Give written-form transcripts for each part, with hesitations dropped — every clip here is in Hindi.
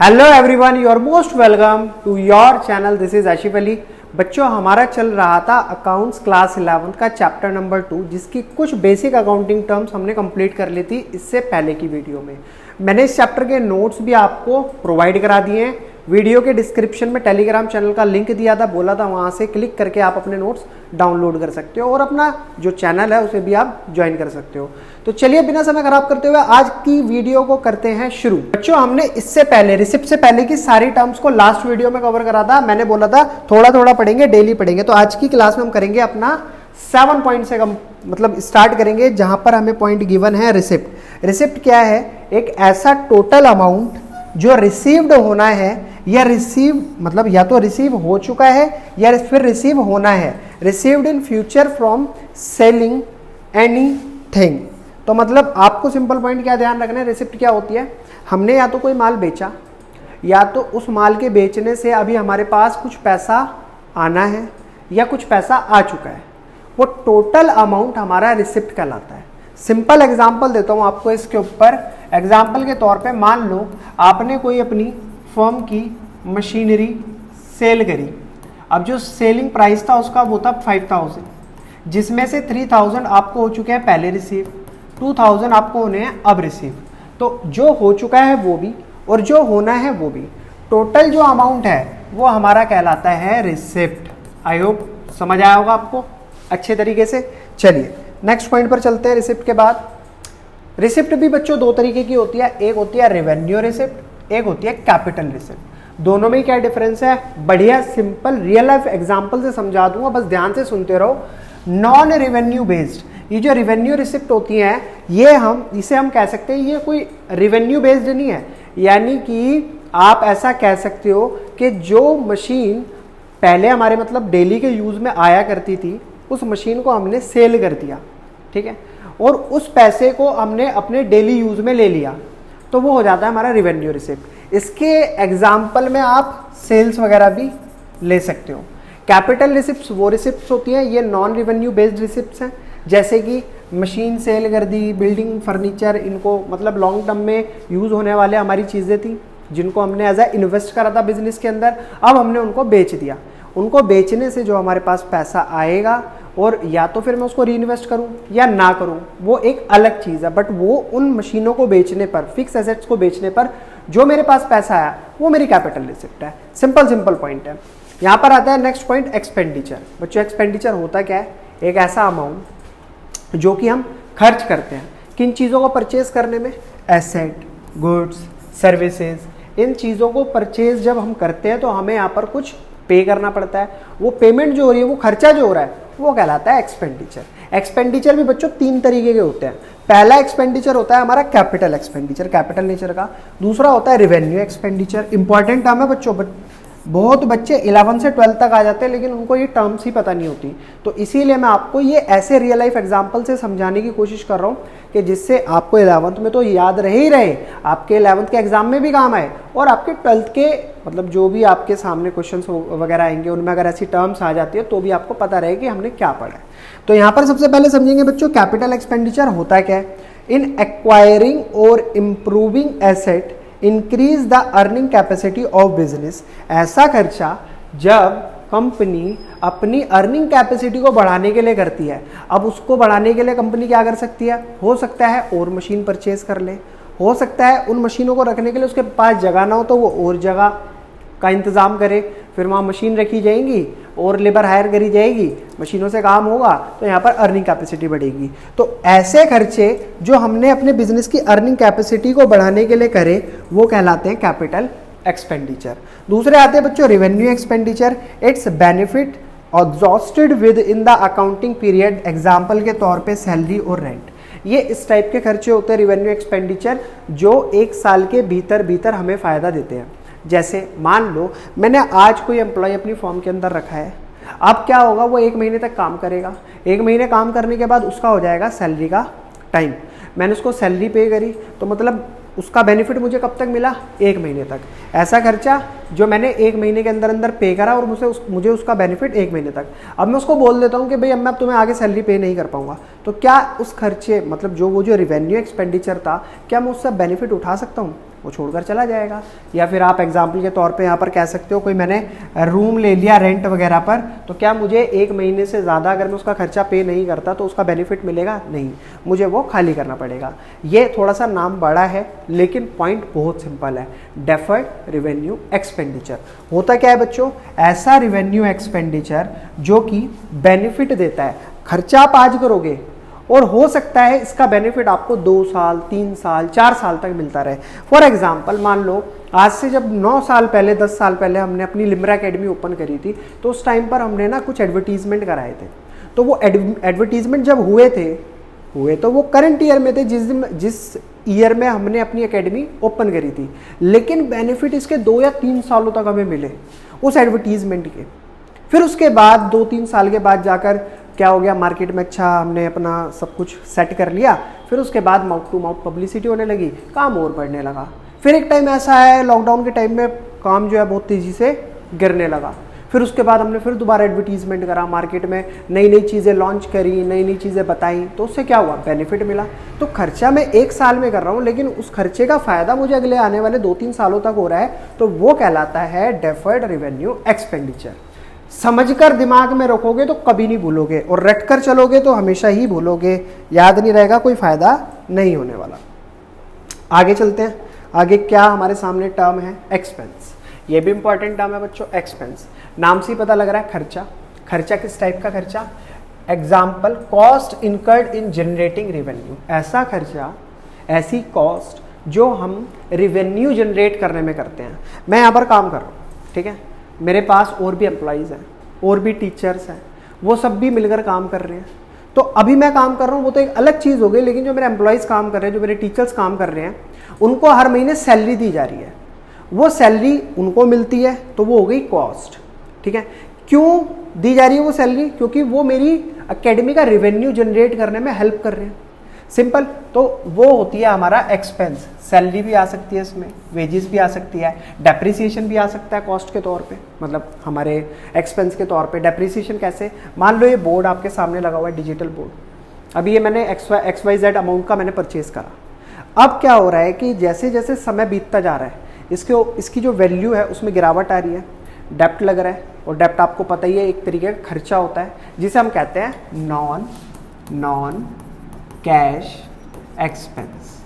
Hello everyone, you are most welcome to your channel. This is Ashif Ali. बच्चों, हमारा चल रहा था अकाउंट्स क्लास 11 का चैप्टर नंबर 2, जिसकी कुछ बेसिक अकाउंटिंग टर्म्स हमने कंप्लीट कर ली थी इससे पहले की वीडियो में। मैंने इस चैप्टर के नोट्स भी आपको प्रोवाइड करा दिए हैं। वीडियो के डिस्क्रिप्शन में टेलीग्राम चैनल का लिंक दिया था, बोला था वहाँ से क्लिक करके आप अपने नोट्स डाउनलोड कर सकते हो और अपना जो चैनल है उसे भी आप ज्वाइन कर सकते हो। तो चलिए बिना समय खराब करते हुए आज की वीडियो को करते हैं शुरू। बच्चों, हमने इससे पहले रिसिप्ट से पहले की सारी टर्म्स को लास्ट वीडियो में कवर करा था। मैंने बोला था थोड़ा थोड़ा पढ़ेंगे, डेली पढ़ेंगे। तो आज की क्लास में हम करेंगे अपना 7 पॉइंट से मतलब स्टार्ट करेंगे, जहां पर हमें पॉइंट गिवन है रिसिप्ट। रिसिप्ट क्या है? एक ऐसा टोटल अमाउंट जो रिसीव्ड होना है या रिसीव मतलब या तो रिसीव हो चुका है या फिर रिसीव होना है, received in future from selling anything. तो मतलब आपको सिंपल पॉइंट क्या ध्यान रखना है, रिसिप्ट क्या होती है? हमने या तो कोई माल बेचा या तो उस माल के बेचने से अभी हमारे पास कुछ पैसा आना है या कुछ पैसा आ चुका है, वो टोटल अमाउंट हमारा रिसिप्ट कहलाता है। सिंपल एग्जांपल देता हूं आपको इसके ऊपर। एग्जांपल के तौर पे मान लो आपने कोई अपनी फर्म की मशीनरी सेल करी। अब जो सेलिंग प्राइस था उसका वो था 5000, जिसमें से 3000 आपको हो चुके हैं पहले रिसीव, 2000 आपको होने हैं अब रिसीव। तो जो हो चुका है वो भी और जो होना है वो भी, टोटल जो अमाउंट है वो हमारा कहलाता है रिसिप्ट। आई होप समझ आया होगा आपको अच्छे तरीके से। चलिए नेक्स्ट पॉइंट पर चलते हैं। रिसिप्ट के बाद रिसिप्ट भी बच्चों दो तरीके की होती है, एक होती है रेवेन्यू रिसिप्ट, एक होती है कैपिटल रिसिप्ट। दोनों में क्या डिफरेंस है? बढ़िया सिंपल रियल लाइफ एग्जांपल से समझा दूंगा, बस ध्यान से सुनते रहो। नॉन रेवेन्यू बेस्ड ये जो रेवेन्यू रिसिप्ट होती हैं, ये इसे हम कह सकते हैं ये कोई रेवेन्यू बेस्ड नहीं है। यानी कि आप ऐसा कह सकते हो कि जो मशीन पहले हमारे मतलब डेली के यूज में आया करती थी, उस मशीन को हमने सेल कर दिया, ठीक है, और उस पैसे को हमने अपने डेली यूज में ले लिया, तो वो हो जाता है हमारा रेवेन्यू रिसिप्ट। इसके एग्जाम्पल में आप सेल्स वगैरह भी ले सकते हो। कैपिटल रिसिप्ट्स वो रिसिप्ट्स होती हैं, ये नॉन रेवेन्यू बेस्ड रिसिप्ट्स हैं, जैसे कि मशीन सेल कर दी, बिल्डिंग फर्नीचर, इनको मतलब लॉन्ग टर्म में यूज होने वाले हमारी चीज़ें थी जिनको हमने एज ए इन्वेस्ट करा था बिजनेस के अंदर, अब हमने उनको बेच दिया। उनको बेचने से जो हमारे पास पैसा आएगा, और या तो फिर मैं उसको री इन्वेस्ट करूं या ना करूं, वो एक अलग चीज़ है, बट वो उन मशीनों को बेचने पर, फिक्स एसेट्स को बेचने पर जो मेरे पास पैसा आया वो मेरी कैपिटल रिसिप्ट है। सिंपल पॉइंट है। यहाँ पर आता है नेक्स्ट पॉइंट, एक्सपेंडिचर। बच्चों, एक्सपेंडिचर होता क्या है? एक ऐसा अमाउंट जो कि हम खर्च करते हैं किन चीज़ों को परचेज करने में? Asset, goods, services. इन चीज़ों को परचेज जब हम करते हैं तो हमें यहाँ पर कुछ पे करना पड़ता है। वो पेमेंट जो हो रही है, वो खर्चा जो हो रहा है, वो कहलाता है एक्सपेंडिचर। एक्सपेंडिचर भी बच्चों 3 तरीके के होते हैं। पहला एक्सपेंडिचर होता है हमारा कैपिटल एक्सपेंडिचर, कैपिटल नेचर का। दूसरा होता है रेवेन्यू एक्सपेंडिचर। इंपॉर्टेंट टर्म है बच्चों, बहुत बच्चे 11 से 12 तक आ जाते हैं लेकिन उनको ये टर्म्स ही पता नहीं होती। तो इसीलिए मैं आपको ये ऐसे रियल लाइफ एग्जांपल से समझाने की कोशिश कर रहा हूँ कि जिससे आपको 11th में तो याद रह ही रहे, आपके 11th के एग्जाम में भी काम आए, और आपके 12th के मतलब जो भी आपके सामने क्वेश्चंस वगैरह आएंगे उनमें अगर ऐसी टर्म्स आ जाती है तो भी आपको पता रहे कि हमने क्या पढ़ा है। तो यहाँ पर सबसे पहले समझेंगे बच्चों कैपिटल एक्सपेंडिचर होता क्या है। इन एक्वायरिंग और improving asset increase the earning capacity of business. ऐसा खर्चा जब कंपनी अपनी अर्निंग कैपेसिटी को बढ़ाने के लिए करती है। अब उसको बढ़ाने के लिए कंपनी क्या कर सकती है? हो सकता है और मशीन परचेज कर ले, हो सकता है उन मशीनों को रखने के लिए उसके पास जगह ना हो तो वो और जगह का इंतज़ाम करे, फिर वहाँ मशीन रखी जाएंगी और लेबर हायर करी जाएगी, मशीनों से काम होगा, तो यहाँ पर अर्निंग कैपेसिटी बढ़ेगी। तो ऐसे खर्चे जो हमने अपने बिजनेस की अर्निंग कैपेसिटी को बढ़ाने के लिए करे वो कहलाते हैं कैपिटल एक्सपेंडिचर। दूसरे आते हैं बच्चों revenue expenditure. It's benefit exhausted with in the accounting period. Example के तौर पे सैलरी और रेंट। ये इस टाइप के खर्चे होते हैं रेवेन्यू एक्सपेंडिचर जो 1 साल के भीतर हमें फ़ायदा देते हैं। जैसे मान लो मैंने आज कोई एम्प्लॉय अपनी फॉर्म के अंदर रखा है, अब क्या होगा, वो 1 महीने तक काम करेगा। 1 महीने काम करने के बाद उसका हो जाएगा सैलरी का टाइम। मैंने उसको सैलरी पे करी तो मतलब उसका बेनिफिट मुझे कब तक मिला? 1 महीने तक। ऐसा खर्चा जो मैंने 1 महीने के अंदर पे करा और मुझे उसका बेनिफिट 1 महीने तक। अब मैं उसको बोल देता हूँ कि भाई अब मैं तुम्हें आगे सैलरी पे नहीं कर पाऊंगा, तो क्या उस खर्चे मतलब वो जो रेवेन्यू एक्सपेंडिचर था, क्या मैं उससे बेनिफिट उठा सकता हूँ? वो छोड़कर चला जाएगा। या फिर आप एग्जाम्पल के तौर पे यहाँ पर कह सकते हो कोई मैंने रूम ले लिया रेंट वगैरह पर, तो क्या मुझे 1 महीने से ज़्यादा अगर मैं उसका खर्चा पे नहीं करता तो उसका बेनिफिट मिलेगा? नहीं, मुझे वो खाली करना पड़ेगा। ये थोड़ा सा नाम बड़ा है लेकिन पॉइंट बहुत सिंपल है। डेफर्ड रिवेन्यू एक्सपेंडिचर होता क्या है बच्चों? ऐसा रिवेन्यू एक्सपेंडिचर जो कि बेनिफिट देता है। खर्चा आप आज करोगे और हो सकता है इसका बेनिफिट आपको 2 साल, 3 साल, 4 साल तक मिलता रहे। फॉर एग्जाम्पल मान लो आज से जब 9 साल पहले, 10 साल पहले हमने अपनी लिम्रा एकेडमी ओपन करी थी, तो उस टाइम पर हमने ना कुछ एडवर्टीजमेंट कराए थे। तो वो एडवर्टीजमेंट जब हुए तो वो करंट ईयर में थे, जिस ईयर में हमने अपनी एकेडमी ओपन करी थी। लेकिन बेनिफिट इसके 2 या 3 सालों तक हमें मिले उस एडवर्टीजमेंट के। फिर उसके बाद 2-3 साल के बाद जाकर क्या हो गया, मार्केट में अच्छा हमने अपना सब कुछ सेट कर लिया। फिर उसके बाद माउथ टू माउथ पब्लिसिटी होने लगी, काम और बढ़ने लगा। फिर एक टाइम ऐसा है लॉकडाउन के टाइम में काम जो है बहुत तेज़ी से गिरने लगा। फिर उसके बाद हमने फिर दोबारा एडवर्टीजमेंट करा, मार्केट में नई नई चीज़ें लॉन्च करी, नई नई चीज़ें बताई, तो उससे क्या हुआ, बेनिफिट मिला। तो खर्चा मैं 1 साल में कर रहा हूँ लेकिन उस खर्चे का फ़ायदा मुझे अगले आने वाले 2-3 सालों तक हो रहा है, तो वो कहलाता है डेफर्ड रिवेन्यू एक्सपेंडिचर। समझकर दिमाग में रखोगे तो कभी नहीं भूलोगे, और रट कर चलोगे तो हमेशा ही भूलोगे, याद नहीं रहेगा, कोई फायदा नहीं होने वाला। आगे चलते हैं। आगे क्या हमारे सामने टर्म है, एक्सपेंस। ये भी इंपॉर्टेंट टर्म है बच्चों, एक्सपेंस। नाम से ही पता लग रहा है खर्चा। खर्चा किस टाइप का खर्चा? Example, cost incurred in generating revenue. ऐसा खर्चा, ऐसी कॉस्ट जो हम रेवेन्यू जनरेट करने में करते हैं। मैं यहाँ पर काम कर रहा हूँ, ठीक है, मेरे पास और भी एम्प्लॉयज़ हैं, और भी टीचर्स हैं, वो सब भी मिलकर काम कर रहे हैं। तो अभी मैं काम कर रहा हूँ वो तो एक अलग चीज़ हो गई, लेकिन जो मेरे एम्प्लॉयज़ काम कर रहे हैं, जो मेरे टीचर्स काम कर रहे हैं, उनको हर महीने सैलरी दी जा रही है। वो सैलरी उनको मिलती है, तो वो हो गई कॉस्ट, ठीक है। क्यों दी जा रही है वो सैलरी? क्योंकि वो मेरी एकेडमी का रेवेन्यू जनरेट करने में हेल्प कर रहे हैं, सिंपल। तो वो होती है हमारा एक्सपेंस। सैलरी भी आ सकती है इसमें, वेजेस भी आ सकती है, डेप्रिसिएशन भी आ सकता है कॉस्ट के तौर पे, मतलब हमारे एक्सपेंस के तौर पे। डेप्रिसिएशन कैसे? मान लो ये बोर्ड आपके सामने लगा हुआ है, डिजिटल बोर्ड। अभी ये मैंने XYZ अमाउंट का मैंने परचेज करा। अब क्या हो रहा है कि जैसे जैसे समय बीतता जा रहा है, इसकी जो वैल्यू है उसमें गिरावट आ रही है, डेप्ट लग रहा है। और डेप्ट आपको पता ही है एक तरीके का खर्चा होता है, जिसे हम कहते हैं नॉन कैश एक्सपेंस।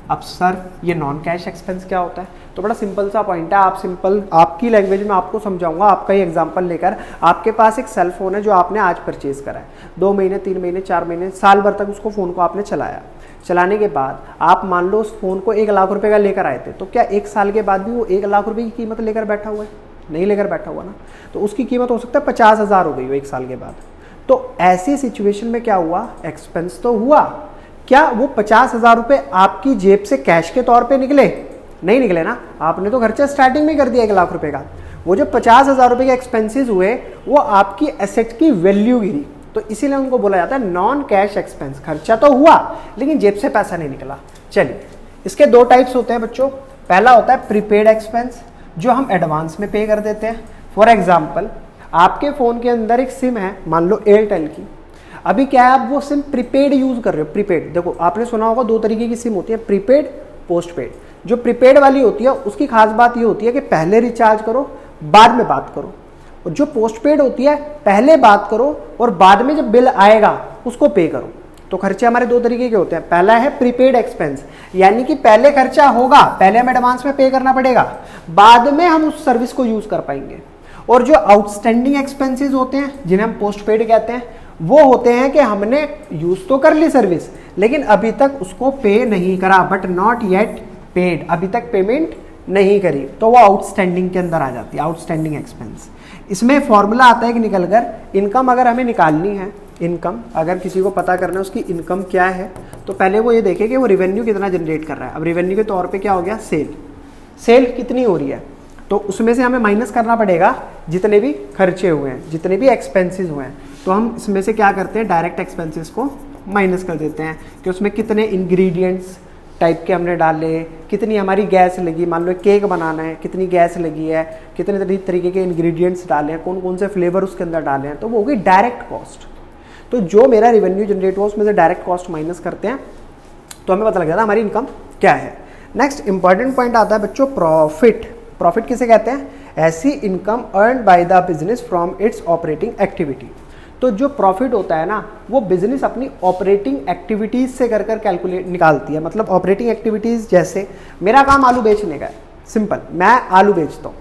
अब सर ये नॉन कैश एक्सपेंस क्या होता है? तो बड़ा सिंपल सा पॉइंट है, आपकी लैंग्वेज में आपको समझाऊंगा, आपका ही एग्जांपल लेकर। आपके पास एक सेल फोन है जो आपने आज परचेज करा है, 2 महीने, 3 महीने, 4 महीने, साल भर तक उसको फ़ोन को आपने चलाया। चलाने के बाद आप मान लो उस फ़ोन को 1 लाख रुपए का लेकर आए थे, तो क्या 1 साल के बाद भी वो 1 लाख रुपए की कीमत लेकर बैठा हुआ है? नहीं लेकर बैठा हुआ ना। तो उसकी कीमत हो सकता है 50,000 हो गई हो 1 साल के बाद। तो ऐसी सिचुएशन में क्या हुआ, एक्सपेंस तो हुआ। क्या वो 50,000 रुपए आपकी जेब से कैश के तौर पे निकले? नहीं निकले ना, आपने तो खर्चा स्टार्टिंग में कर दिया 1 लाख रुपए का। वो जो 50,000 रुपए के एक्सपेंसेस हुए वो आपकी एसेट की वैल्यू गिरी, तो इसीलिए उनको बोला जाता है नॉन कैश एक्सपेंस। खर्चा तो हुआ लेकिन जेब से पैसा नहीं निकला। चलिए, इसके 2 टाइप्स होते हैं बच्चों। पहला होता है प्रीपेड एक्सपेंस, जो हम एडवांस में पे कर देते हैं। फॉर एग्जाम्पल, आपके फ़ोन के अंदर एक सिम है, मान लो एयरटेल की। अभी क्या है, आप वो सिम प्रीपेड यूज़ कर रहे हो। प्रीपेड, देखो आपने सुना होगा 2 तरीके की सिम होती है, प्रीपेड, पोस्टपेड। जो प्रीपेड वाली होती है उसकी खास बात ये होती है कि पहले रिचार्ज करो, बाद में बात करो। और जो पोस्टपेड होती है, पहले बात करो और बाद में जब बिल आएगा उसको पे करो। तो खर्चे हमारे 2 तरीके के होते हैं। पहला है प्रीपेड एक्सपेंस, यानी कि पहले खर्चा होगा, पहले हमें एडवांस में पे करना पड़ेगा, बाद में हम उस सर्विस को यूज कर पाएंगे। और जो आउटस्टैंडिंग एक्सपेंसेस होते हैं, जिन्हें हम पोस्टपेड कहते हैं, वो होते हैं कि हमने यूज तो कर ली सर्विस लेकिन अभी तक उसको पे नहीं करा, बट नॉट येट पेड, अभी तक पेमेंट नहीं करी, तो वो आउटस्टैंडिंग के अंदर आ जाती है, आउटस्टैंडिंग एक्सपेंस। इसमें फॉर्मूला आता है कि निकलकर, इनकम अगर हमें निकालनी है, इनकम अगर किसी को पता करना है उसकी इनकम क्या है, तो पहले वो ये देखे कि वो रेवेन्यू कितना जनरेट कर रहा है। अब रेवेन्यू के तौर पे क्या हो गया, सेल कितनी हो रही है, तो उसमें से हमें माइनस करना पड़ेगा जितने भी खर्चे हुए हैं, जितने भी एक्सपेंसेस हुए हैं। तो हम इसमें से क्या करते हैं, डायरेक्ट एक्सपेंसेस को माइनस कर देते हैं कि उसमें कितने इंग्रेडिएंट्स टाइप के हमने डाले, कितनी हमारी गैस लगी, मान लो केक बनाना है, कितनी गैस लगी है, कितने तरीके के इंग्रेडिएंट्स डाले हैं, कौन कौन से फ्लेवर उसके अंदर डाले हैं, तो वो हो गई डायरेक्ट कॉस्ट। तो जो मेरा रेवेन्यू जनरेट हुआ उसमें से डायरेक्ट कॉस्ट माइनस करते हैं, तो हमें पता लग जाता है हमारी इनकम क्या है। नेक्स्ट इंपॉर्टेंट पॉइंट आता है बच्चों प्रॉफिट। प्रॉफिट किसे कहते हैं? ऐसी income earn by the business from its operating activity. तो जो प्रॉफिट होता है ना, वो बिजनेस अपनी ऑपरेटिंग एक्टिविटीज से कर कर कैलकुलेट निकालती है। मतलब ऑपरेटिंग एक्टिविटीज जैसे मेरा काम आलू बेचने का है, सिंपल, मैं आलू बेचता हूँ।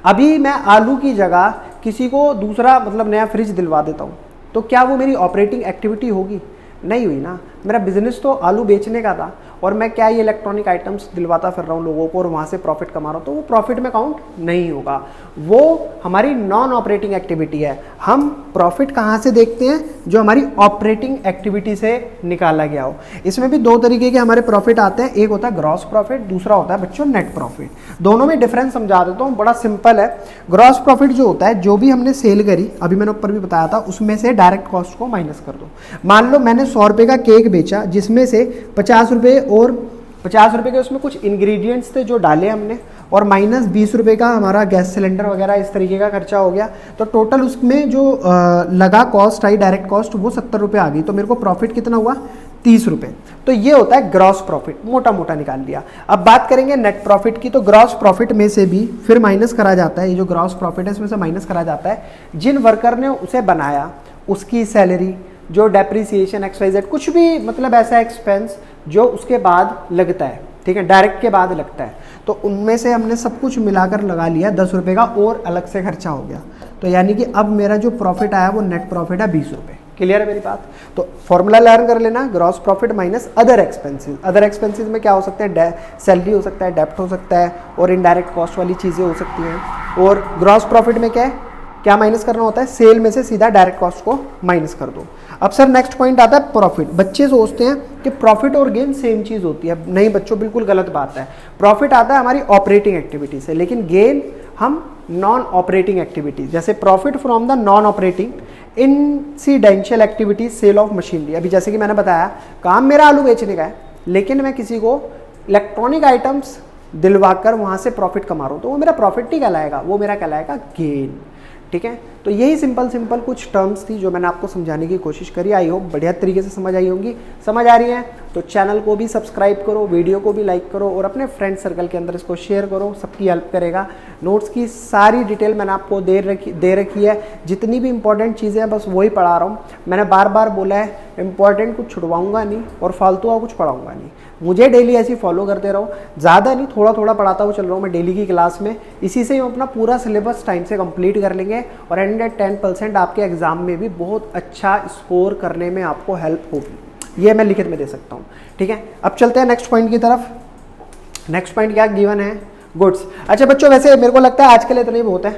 अभी मैं आलू की जगह किसी को दूसरा मतलब नया फ्रिज दिलवा देता हूँ, तो क्या वो मेरी ऑपरेटिंग एक्टिविटी होगी? नहीं हुई ना। मेरा बिजनेस तो आलू बेचने का था और मैं क्या ये इलेक्ट्रॉनिक आइटम्स दिलवाता फिर रहा हूँ लोगों को और वहाँ से प्रॉफिट कमा रहा हूँ, तो वो प्रॉफिट में काउंट नहीं होगा। वो हमारी नॉन ऑपरेटिंग एक्टिविटी है। हम प्रॉफिट कहाँ से देखते हैं? जो हमारी ऑपरेटिंग एक्टिविटी से निकाला गया हो। इसमें भी दो तरीके के हमारे प्रॉफिट आते हैं, एक होता है ग्रॉस प्रॉफिट, दूसरा होता है बच्चों नेट प्रॉफिट। दोनों में डिफरेंस समझा देता हूँ, बड़ा सिंपल है। ग्रॉस प्रॉफिट जो होता है, जो भी हमने सेल करी, अभी मैंने ऊपर भी बताया था, उसमें से डायरेक्ट कॉस्ट को माइनस कर दो। मान लो मैंने 100 रुपये का केक बेचा, जिसमें से 50 रुपये और 50 रुपये के उसमें कुछ इंग्रेडिएंट्स थे जो डाले हमने, और माइनस 20 रुपये का हमारा गैस सिलेंडर वगैरह इस तरीके का खर्चा हो गया। तो टोटल उसमें जो लगा कॉस्ट आई, डायरेक्ट कॉस्ट, वो 70 रुपये आ गई। तो मेरे को प्रॉफिट कितना हुआ? 30 रुपये। तो ये होता है ग्रॉस प्रॉफिट, मोटा मोटा निकाल लिया। अब बात करेंगे नेट प्रॉफिट की। तो ग्रॉस प्रॉफिट में से भी फिर माइनस करा जाता है, ये जो ग्रॉस प्रॉफिट है इसमें से माइनस करा जाता है जिन वर्कर ने उसे बनाया उसकी सैलरी, जो डेप्रिसिएशन XYZ, कुछ भी मतलब ऐसा एक्सपेंस जो उसके बाद लगता है, ठीक है, डायरेक्ट के बाद लगता है, तो उनमें से हमने सब कुछ मिलाकर लगा लिया 10 रुपये का और अलग से खर्चा हो गया। तो यानी कि अब मेरा जो प्रॉफिट आया वो नेट प्रॉफिट है 20 रुपये। क्लियर है मेरी बात? तो फॉर्मूला लर्न कर लेना, gross profit minus other expenses. Other expenses में क्या हो सकते हैं? सैलरी हो सकता है, डेप्ट हो सकता है, और इनडायरेक्ट कॉस्ट वाली चीज़ें हो सकती हैं। और ग्रॉस प्रॉफिट में क्या है, क्या माइनस करना होता है? सेल में से सीधा डायरेक्ट कॉस्ट को माइनस कर दो। अब सर नेक्स्ट पॉइंट आता है प्रॉफिट। बच्चे सोचते हैं कि प्रॉफिट और गेन सेम चीज होती है। नहीं बच्चों, बिल्कुल गलत बात है। प्रॉफिट आता है हमारी ऑपरेटिंग एक्टिविटी से, लेकिन गेन हम नॉन ऑपरेटिंग एक्टिविटी, जैसे profit from the non operating incidental activities, sale of machinery. अभी जैसे कि मैंने बताया, काम मेरा आलू बेचने का है, लेकिन मैं किसी को इलेक्ट्रॉनिक आइटम्स दिलवाकर वहां से प्रॉफिट कमा रहा हूँ, तो वो मेरा प्रॉफिट नहीं कहलाएगा, वो मेरा कहलाएगा गेन। ठीक है, तो यही सिंपल कुछ टर्म्स थी जो मैंने आपको समझाने की कोशिश करी। आई होप बढ़िया तरीके से समझ आई होंगी। समझ आ रही है तो चैनल को भी सब्सक्राइब करो, वीडियो को भी लाइक करो और अपने फ्रेंड सर्कल के अंदर इसको शेयर करो, सबकी हेल्प करेगा। नोट्स की सारी डिटेल मैंने आपको दे रखी है। जितनी भी इंपॉर्टेंट चीज़ें हैं बस वही पढ़ा रहा हूँ। मैंने बार बार बोला है, इंपॉर्टेंट कुछ छुड़वाऊंगा नहीं और फालतू का कुछ पढ़ाऊंगा नहीं। मुझे डेली ऐसी फॉलो करते रहो, ज़्यादा नहीं, थोड़ा थोड़ा पढ़ाता हुआ चल रहा हूँ मैं डेली की क्लास में। इसी से हम अपना पूरा सिलेबस टाइम से कंप्लीट कर लेंगे और 110% आपके एग्जाम में भी बहुत अच्छा स्कोर करने में आपको हेल्प होगी, ये मैं लिखित में दे सकता हूँ। ठीक है, अब चलते हैं नेक्स्ट पॉइंट की तरफ। नेक्स्ट पॉइंट क्या गिवन है? गुड्स। अच्छा बच्चों, वैसे मेरे को लगता है आज के लिए इतना ही बहुत है।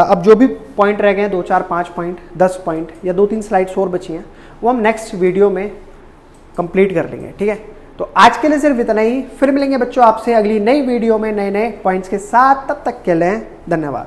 अब जो भी पॉइंट रह गए, 2 4 5 पॉइंट, 10 पॉइंट या 2-3 स्लाइड्स और बची हैं, वो हम नेक्स्ट वीडियो में कंप्लीट कर लेंगे। ठीक है, तो आज के लिए सिर्फ इतना ही। फिर मिलेंगे बच्चों आपसे अगली नई वीडियो में नए नए पॉइंट्स के साथ। तब तक के लिए धन्यवाद।